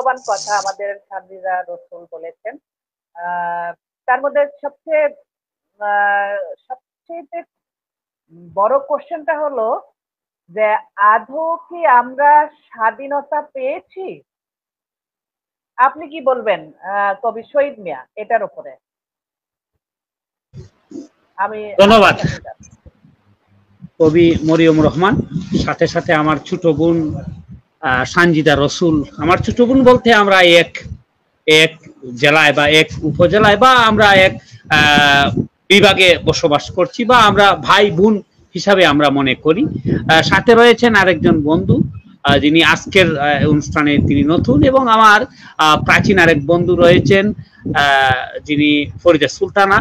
মূল্যবান কথা আমাদের সানজিদা রসুল বলেছেন। তার মধ্যে সবচেয়ে বড় কোশ্চেনটা হলো যে আদৌ কি আমরা স্বাধীনতা পেয়েছি? আপনি কি বলবেন কবি শহীদ মিয়া এটার উপরে? আমি ধন্যবাদ কবি মরিয়ম রহমান, সাথে সাথে আমার ছোট বোন সানজিদা রসুল। আমার ছোট বোন বলতে আমরা এক জেলায় বা এক উপজেলায় বা আমরা এক বিভাগে বসবাস করছি, বা আমরা ভাই বোন হিসাবে আমরা মনে করি। সাথে রয়েছেন আরেকজন বন্ধু যিনি আজকের অনুষ্ঠানে তিনি নতুন, এবং আমার প্রাচীন আরেক বন্ধু রয়েছেন যিনি ফরিদা সুলতানা,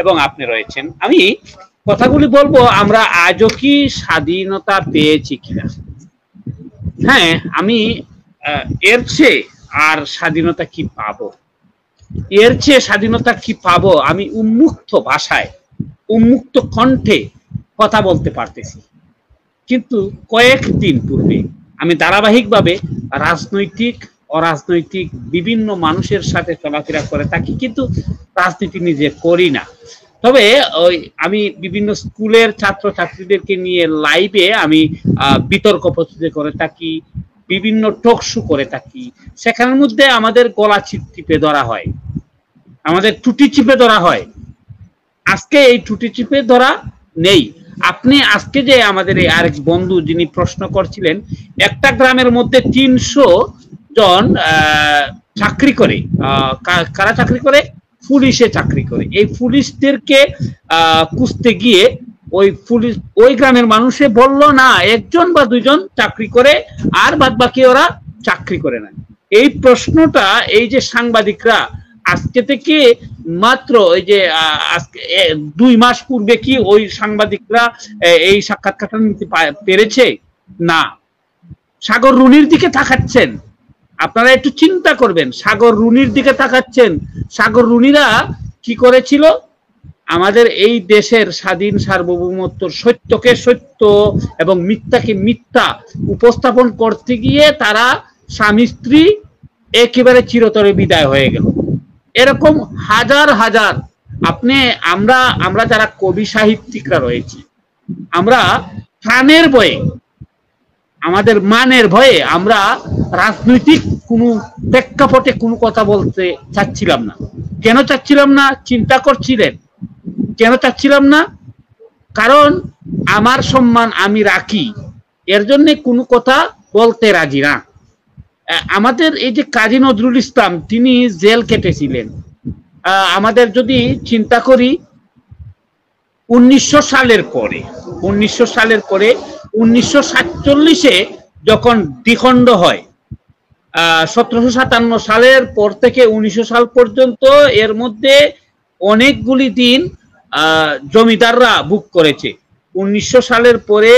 এবং আপনি রয়েছেন। আমি কথাগুলি বলবো, আমরা আজও কি স্বাধীনতা পেয়েছি কিনা। হ্যাঁ, আমি এর চেয়ে আর স্বাধীনতা কি পাবো, এর চেয়ে স্বাধীনতা কি পাবো, আমি উন্মুক্ত ভাষায় উন্মুক্ত কণ্ঠে কথা বলতে পারতেছি। কিন্তু কয়েকদিন পূর্বে আমি ধারাবাহিকভাবে রাজনৈতিক অরাজনৈতিক বিভিন্ন মানুষের সাথে চলাফেরা করে থাকি, কিন্তু রাজনীতি নিজে করি না। তবে আমি বিভিন্ন স্কুলের ছাত্রছাত্রীদেরকে নিয়ে লাইভে আমি বিতর্ক প্রতিযোগিতা করে থাকি, বিভিন্ন টক শো করে থাকি। সেখানের মধ্যে আমাদের গলা চিপে ধরা হয়, আমাদের টুটি চিপে ধরা হয়। আজকে এই টুটি চিপে ধরা নেই। আপনি আজকে যে আমাদের এই আরেক বন্ধু যিনি প্রশ্ন করছিলেন, একটা গ্রামের মধ্যে 300 জন চাকরি করে, কারা চাকরি করে? পুলিশে চাকরি করে। এই পুলিশদেরকে খুঁজতে গিয়ে ওই গ্রামের মানুষে বলল না একজন বা দুইজন চাকরি করে, আর বাদ বাকি ওরা চাকরি করে না। এই প্রশ্নটা এই যে সাংবাদিকরা আজকে থেকে মাত্র ওই যে আজকে 2 মাস পূর্বে কি ওই সাংবাদিকরা এই সাক্ষাৎকারটা নিতে পেরেছে? না। সাগর রুনির দিকে তাকাচ্ছেন, আপনারা একটু চিন্তা করবেন। সাগর রুনির দিকে তাকাচ্ছেন। সাগর রুনিরা কি করেছিল? আমাদের এই দেশের স্বাধীন সার্বভৌমত্ব, সত্যকে সত্য এবং মিথ্যাকে মিথ্যা উপস্থাপন করতে গিয়ে তারা স্বামী স্ত্রী একেবারে চিরতরে বিদায় হয়ে গেল। এরকম হাজার হাজার আমরা যারা কবি সাহিত্যিকরা রয়েছি, আমরা প্রাণের ভয়ে, আমাদের মানের ভয়ে আমরা রাজনৈতিক কোনো প্রেক্ষাপটে কোনো কথা বলতে চাচ্ছিলাম না। কেন চাচ্ছিলাম না? চিন্তা করছিলেন কেন চাচ্ছিলাম না? কারণ আমার সম্মান আমি রাখি, এর জন্য কোনো কথা বলতে রাজি না। আমাদের এই যে কাজী নজরুল ইসলাম, তিনি জেল কেটেছিলেন। আমাদের যদি চিন্তা করি 1900 সালের পরে 1947-এ যখন দ্বিখণ্ড হয়, 1757 সালের পর থেকে 1900 সাল পর্যন্ত এর মধ্যে অনেকগুলি দিন জমিদাররা ভোগ করেছে। 1900 সালের পরে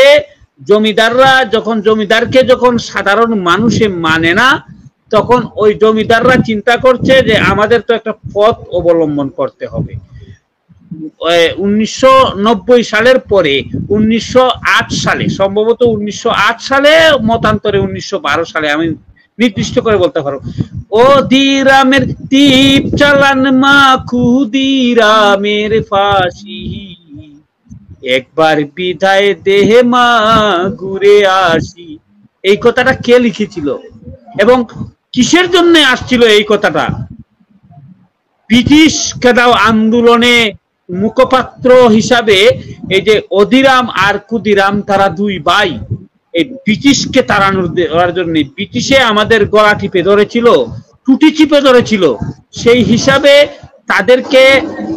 জমিদারকে যখন সাধারণ মানুষে মানে না, তখন ওই জমিদাররা চিন্তা করছে যে আমাদের তো একটা পথ অবলম্বন করতে হবে। 1990 সালের পরে 1908 সালে, সম্ভবত 1908 সালে, মতান্তরে 1912 সালে, আমি নির্দিষ্ট করে বলতে পারবো, ও দিরামের তীপ চালান মা খুদিরামের ফাঁসি, একবার বিদায় দেহে মা ঘুরে আসি। এই কথাটা কে লিখেছিল এবং কিসের জন্য আসছিল এই কথাটা? ব্রিটিশ খেদাও আন্দোলনে মুখপাত্র হিসাবে এই যে অধিরাম আর ক্ষুদিরাম, তারা 2 ভাই, এই ব্রিটিশকে তাড়ানোর জন্য ব্রিটিশে আমাদের গলা টিপে ধরেছিল, টুটি চিপে ধরেছিল। সেই হিসাবে তাদেরকে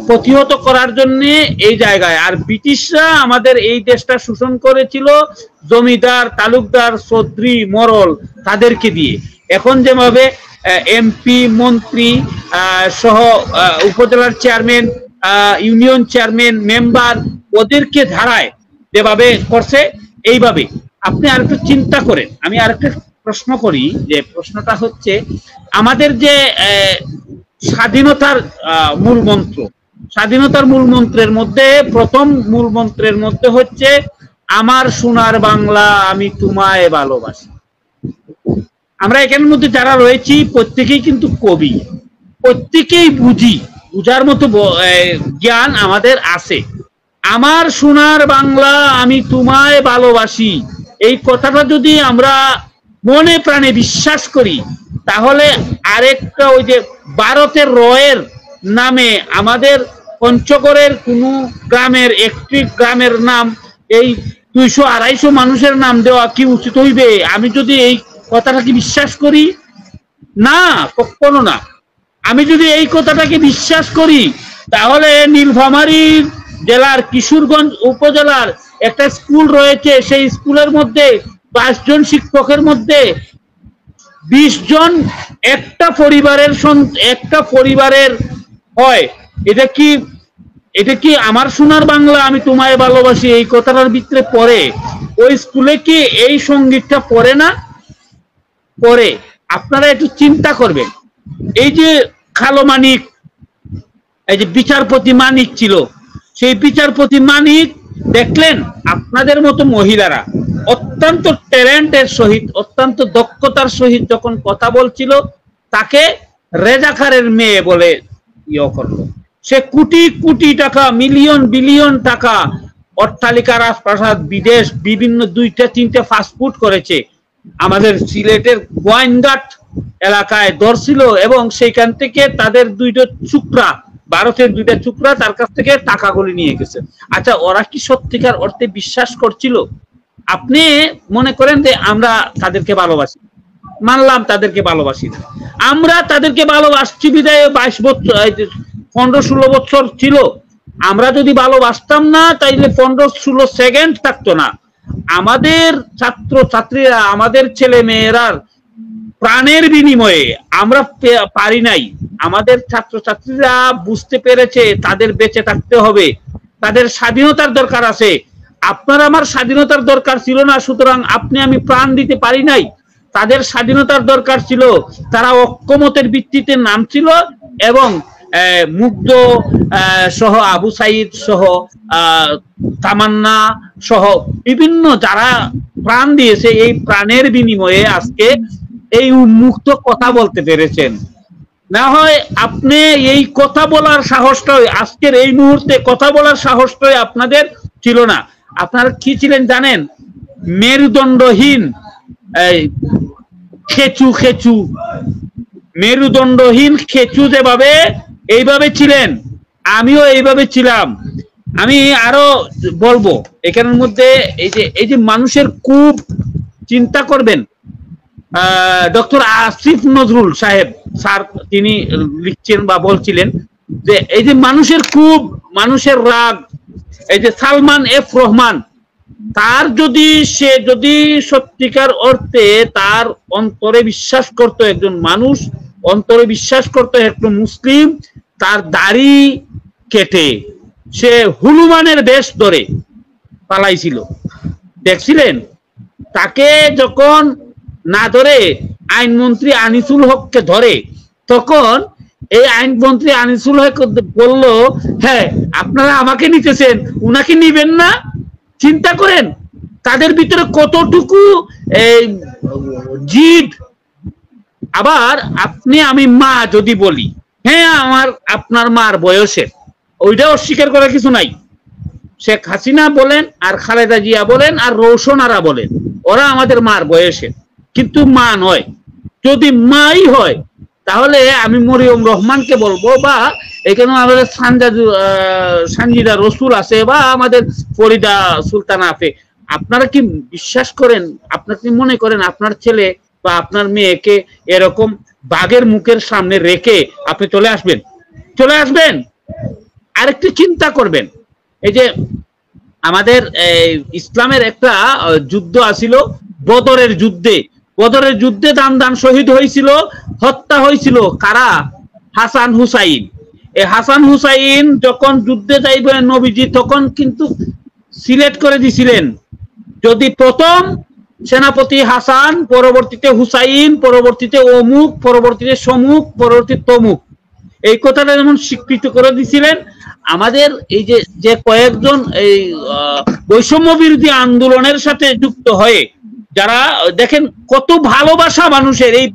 প্রতিহত করার জন্য এই জায়গায়, আর ব্রিটিশরা আমাদের এই দেশটা শোষণ করেছিল জমিদার, তালুকদার, চৌধুরী, মরল তাদেরকে দিয়ে। এখন যেভাবে এমপি, মন্ত্রী সহ উপজেলার চেয়ারম্যান, ইউনিয়ন চেয়ারম্যান, মেম্বার, ওদেরকে ধারায় যেভাবে করছে, এইভাবে আপনি আরেকটু চিন্তা করেন। আমি আরেকটা প্রশ্ন করি, যে প্রশ্নটা হচ্ছে আমাদের যে স্বাধীনতার মূল মন্ত্র, স্বাধীনতার মূল মন্ত্রের মধ্যে প্রথম মূল মন্ত্রের মধ্যে হচ্ছে আমার সোনার বাংলা আমি তোমায় ভালোবাসি। আমরা এখানের মধ্যে যারা রয়েছি প্রত্যেকেই কিন্তু কবি, প্রত্যেকেই বুঝি, বুঝার মতো জ্ঞান আমাদের আছে। আমার সোনার বাংলা আমি তোমায় ভালোবাসি, এই কথাটা যদি আমরা মনে প্রাণে বিশ্বাস করি, তাহলে আরেকটা ওই যে ভারতের রয়ের নামে আমাদের পঞ্চগড়ের কোনো গ্রামের একটি গ্রামের নাম এই 200-250 মানুষের নাম দেওয়া কি উচিত হইবে? আমি যদি এই কথাটাকে বিশ্বাস করি, না, কখনো না। আমি যদি এই কথাটাকে বিশ্বাস করি, তাহলে নীলফামারী জেলার কিশোরগঞ্জ উপজেলার একটা স্কুল রয়েছে, সেই স্কুলের মধ্যে 5 জন শিক্ষকের মধ্যে 20 জন একটা পরিবারের হয়। এটা কি আমার সোনার বাংলা আমি তোমায় ভালোবাসি এই কথাটার ভিতরে পড়ে? ওই স্কুলে কি এই সঙ্গীতটা পড়ে না? পড়ে। আপনারা একটু চিন্তা করবেন, এই যে খালো মানিক, এই যে বিচারপতি মানিক ছিল, সেই বিচারপতি মানিক দেখলেন আপনাদের মতো মহিলারা অত্যন্ত ট্যালেন্টের সহিত, অত্যন্ত দক্ষতার সহিত যখন কথা বলছিল, তাকে রেজাকারের মেয়ে বলে করলো। সে কোটি কোটি টাকা, মিলিয়ন বিলিয়ন টাকা অট্টালিকা, রাজপ্রাসাদ, বিদেশ, বিভিন্ন 2-3টে ফাস্টফুড করেছে। আমাদের সিলেটের গোয়াইনঘাট এলাকায় ধরছিল এবং সেইখান থেকে তাদের 2টা চুকরা, ভারতের 2টা চুকরা তার কাছ থেকে টাকাগুলি নিয়ে গেছে। আচ্ছা, ওরা কি সত্যিকার অর্থে বিশ্বাস করছিল? আপনি মনে করেন যে আমরা তাদেরকে ভালোবাসি, মানলাম তাদেরকে ভালোবাসি না, আমরা তাদেরকে ভালোবাসছি বিদায় 22 বছর 15-16 বছর ছিল। আমরা যদি ভালোবাসতাম না, তাইলে 15-16 সেকেন্ড থাকতো না। আমাদের ছাত্র ছাত্রীরা, আমাদের ছেলে মেয়েরা প্রাণের বিনিময়ে আমরা পারি নাই। আমাদের ছাত্র ছাত্রীরা বুঝতে পেরেছে তাদের বেঁচে থাকতে হবে, তাদের স্বাধীনতার দরকার আছে। আপনার আমার স্বাধীনতার দরকার ছিল না, সুতরাং আপনি আমি প্রাণ দিতে পারি নাই। তাদের স্বাধীনতার দরকার ছিল, তারা ঐক্যমতের ভিত্তিতে নামছিল এবং মুগ্ধ সহ, আবু সাইদ সহ, তামান্না সহ বিভিন্ন যারা প্রাণ দিয়েছে, এই প্রাণের বিনিময়ে আজকে এই উন্মুক্ত কথা বলতে পেরেছেন। না হয় আপনি এই কথা বলার সাহসটাই, আজকের এই মুহূর্তে কথা বলার সাহসটাই আপনাদের ছিল না। আপনারা কি ছিলেন জানেন? মেরুদণ্ডহীন খেচু, মেরুদণ্ডহীন খেচু যেভাবে, এইভাবে ছিলেন, আমিও এইভাবে ছিলাম। আমি আরো বলবো এখানের মধ্যে, এই যে মানুষের খুব চিন্তা করবেন, ডক্টর আসিফ নজরুল সাহেব স্যার তিনি লিখছেন বা বলছিলেন যে এই যে মানুষের খুব, মানুষের রাগ, এই যে সালমান এফ রহমান, তার সে যদি সত্যিকার অর্থে তার অন্তরে বিশ্বাস করতো, একজন মানুষ অন্তরে বিশ্বাস করতো একজন মুসলিম, তার দাড়ি কেটে সে হনুমানের বেশ ধরে পালাইছিল। দেখছিলেন? তাকে যখন না ধরে আইনমন্ত্রী আনিসুল হককে ধরে, তখন এই আইনমন্ত্রী আনিসুল হক বলল, হ্যাঁ আপনারা আমাকে নিতেছেন, উনাকে নিবেন না? চিন্তা করেন তাদের ভিতরে কতটুকু জিদ। আবার আপনি আমি মা যদি বলি, হ্যাঁ আপনার মার বয়সের, ওইটা অস্বীকার করার কিছু নাই। শেখ হাসিনা বলেন আর খালেদা জিয়া বলেন আর রৌশন আরা বলেন, ওরা আমাদের মার বয়সের, কিন্তু মা নয়। যদি মাই হয় তাহলে আমি মরিয়ম রহমানকে বলবো, বা এখানে আমাদের সানজিদা রসুল আছে, বা আমাদের ফরিদা সুলতানা আছে। আপনারা কি বিশ্বাস করেন, আপনারা কি মনে করেন আপনার ছেলে বা আপনার মেয়েকে এরকম বাঘের মুখের সামনে রেখে আপনি চলে আসবেন? আরেকটি চিন্তা করবেন, এই যে আমাদের ইসলামের একটা যুদ্ধ আসিল, বদরের যুদ্ধে দান শহীদ হয়েছিল, হত্যা হয়েছিল কারা? হাসান হুসাইন। এই হাসান হুসাইন যখন যুদ্ধে যাইবেন নবীজি, তখন কিন্তু সিলেক্ট করে দিছিলেন, যদি প্রথম সেনাপতি হাসান, পরবর্তীতে হুসাইন, পরবর্তীতে অমুক, পরবর্তীতে সমুক, পরবর্তীতে তমুক, এই কথাটা যেমন স্বীকৃত করে দিছিলেন। আমাদের এই যে কয়েকজন এই বৈষম্য বিরোধী আন্দোলনের সাথে যুক্ত হয়ে যারা দেখেন কত ভালোবাসা মানুষের, এই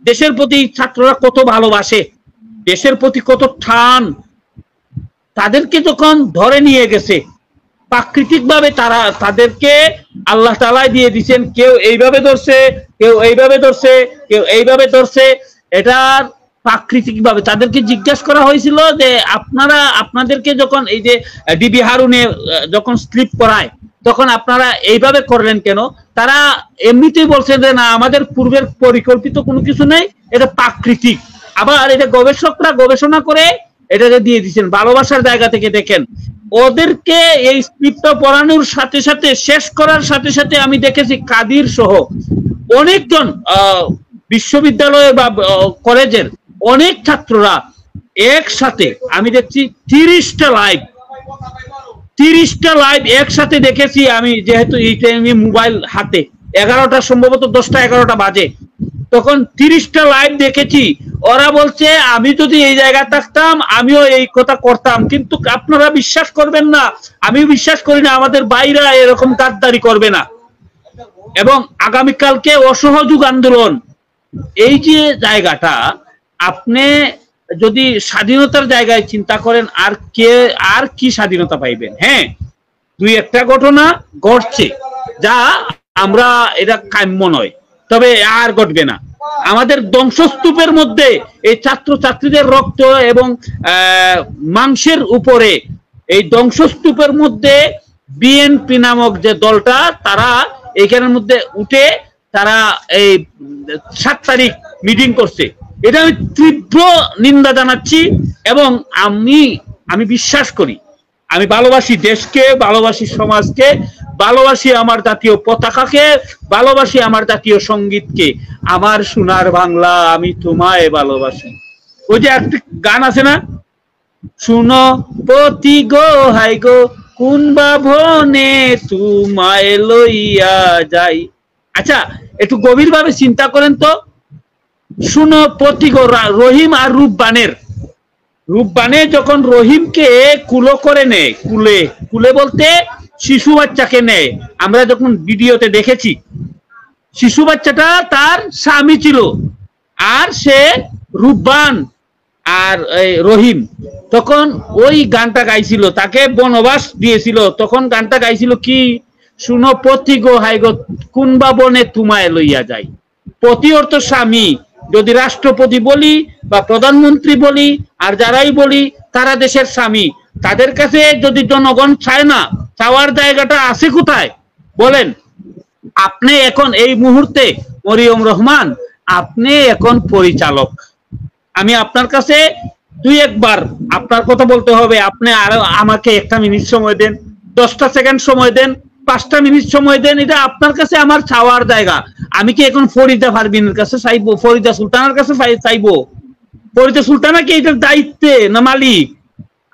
দেশের প্রতি ছাত্ররা কত ভালোবাসে, দেশের প্রতি কত টান, তাদেরকে যখন ধরে নিয়ে গেছে প্রাকৃতিক ভাবে, তাদেরকে আল্লাহ তাআলা দিয়ে দিচ্ছেন, কেউ এইভাবে ধরছে, কেউ এইভাবে ধরছে, কেউ এইভাবে ধরছে। এটা প্রাকৃতিক ভাবে তাদেরকে জিজ্ঞাসা করা হয়েছিল যে আপনাদেরকে যখন এই যে ডিবি হারুনে যখন স্লিপ করায় তখন আপনারা এইভাবে করলেন কেন? তারা এমনিতেই বলছে যে না, আমাদের পূর্বের পরিকল্পিত কোনো কিছু নেই, এটা প্রাকৃতিক। আবার এটা গবেষকরা গবেষণা করে এটাকে দিয়ে দিচ্ছেন ভালোবাসার জায়গা থেকে। দেখেন ওদেরকে এই স্ক্রিপ্টটা পড়ানোর সাথে সাথে, শেষ করার সাথে সাথে আমি দেখেছি কাদির সহ অনেকজন বিশ্ববিদ্যালয় বা কলেজের অনেক ছাত্ররা একসাথে, আমি দেখছি 30টা লাইভ একসাথে দেখেছি আমি, যেহেতু এই টাইমে মোবাইল হাতে, 11টা সম্ভবত 10টা 11টা বাজে, তখন 30টা লাইভ দেখেছি। ওরা বলছে আমি যদি এই জায়গায় থাকতাম আমিও এই কথা করতাম, কিন্তু আপনারা বিশ্বাস করবেন না, আমি বিশ্বাস করি না আমাদের বাইরা এরকম গাদ্দারি করবে না। এবং আগামীকালকে অসহযোগ আন্দোলন, এই যে জায়গাটা, আপনি যদি স্বাধীনতার জায়গায় চিন্তা করেন আর কি স্বাধীনতা পাইবেন? হ্যাঁ, 2-1টা ঘটনা ঘটছে যা আমরা, এটা কাম্য নয়, তবে আর ঘটবে না। আমাদের ধ্বংসস্তূপের মধ্যে এই ছাত্রছাত্রীদের রক্ত এবং মাংসের উপরে এই ধ্বংসস্তূপের মধ্যে বিএনপি নামক যে দলটা, তারা এইখানের মধ্যে উঠে তারা এই 7 তারিখ মিটিং করছে। এটা আমি তীব্র নিন্দা জানাচ্ছি। এবং আমি বিশ্বাস করি, আমি ভালোবাসি দেশকে, ভালোবাসি সমাজকে, ভালোবাসি আমার জাতীয় পতাকাকে, ভালোবাসি আমার জাতীয় সঙ্গীতকে। আমার সোনার বাংলা আমি তোমায় ভালোবাসি। ওই যে একটা গান আছে না, শুনো পতি গো হাই গো কোন বাভনে তোমায় লইয়া যাই। আচ্ছা, একটু গভীর ভাবে চিন্তা করেন তো, শুনো পতি গো, রহিম আর রূপবানে যখন রহিমকে কুলো করে নেয়, কুলে বলতে শিশু বাচ্চাকে নেয়, আমরা যখন ভিডিওতে দেখেছি, শিশু বাচ্চাটা তার স্বামী ছিল, আর সে রূপবান আর রহিম তখন ওই গানটা গাইছিল, তাকে বনবাস দিয়েছিল, তখন গানটা গাইছিল কি, শুনো পতি গো হাই গো কোন বাবনে তোমায় লইয়া যাই। পতি অর্থ স্বামী, যদি রাষ্ট্রপতি বলি বা প্রধানমন্ত্রী বলি আর যারাই বলি, তারা দেশের স্বামী। তাদের কাছে যদি জনগণ চায় না, চাওয়ার জায়গাটা আছে কোথায় বলেন? আপনি এখন এই মুহূর্তে মরিয়ম রহমান, আপনি এখন পরিচালক। আমি আপনার কাছে 2-1 বার আপনার কথা বলতে হবে। আপনি আরো আমাকে 1টা মিনিট সময় দেন, 10টা সেকেন্ড সময় দেন, 5টা মিনিট সময় দেন। এটা আপনার কাছে আমার চাওয়ার জায়গা। আমি কি এখন ফরিদা পারভিনের কাছে চাইবো, ফরিদা সুলতানার কাছে চাইবো? ফরিদা সুলতানা কি এটার দায়িত্বে না মালিক?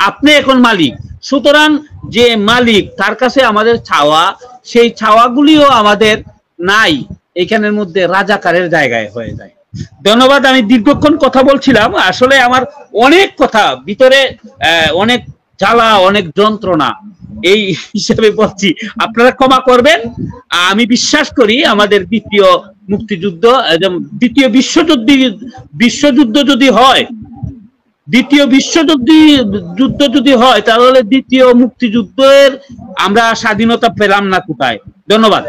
আপনি এখন মালিক। সুতরাং যে মালিক, তার কাছে আমাদের চাওয়া, সেই চাওয়াগুলিও আমাদের নাই, এখানের মধ্যে রাজাকারের জায়গায় হয়ে যায়। ধন্যবাদ। আমি দীর্ঘক্ষণ কথা বলছিলাম, আসলে আমার অনেক কথা ভিতরে, অনেক জ্বালা, অনেক যন্ত্রণা, এই হিসাবে বলছি, আপনারা ক্ষমা করবেন। আমি বিশ্বাস করি আমাদের দ্বিতীয় মুক্তিযুদ্ধ, দ্বিতীয় বিশ্বযুদ্ধ যদি হয়, দ্বিতীয় যুদ্ধ যদি হয়, তাহলে দ্বিতীয় মুক্তিযুদ্ধের আমরা স্বাধীনতা পেলাম না কোথায়। ধন্যবাদ।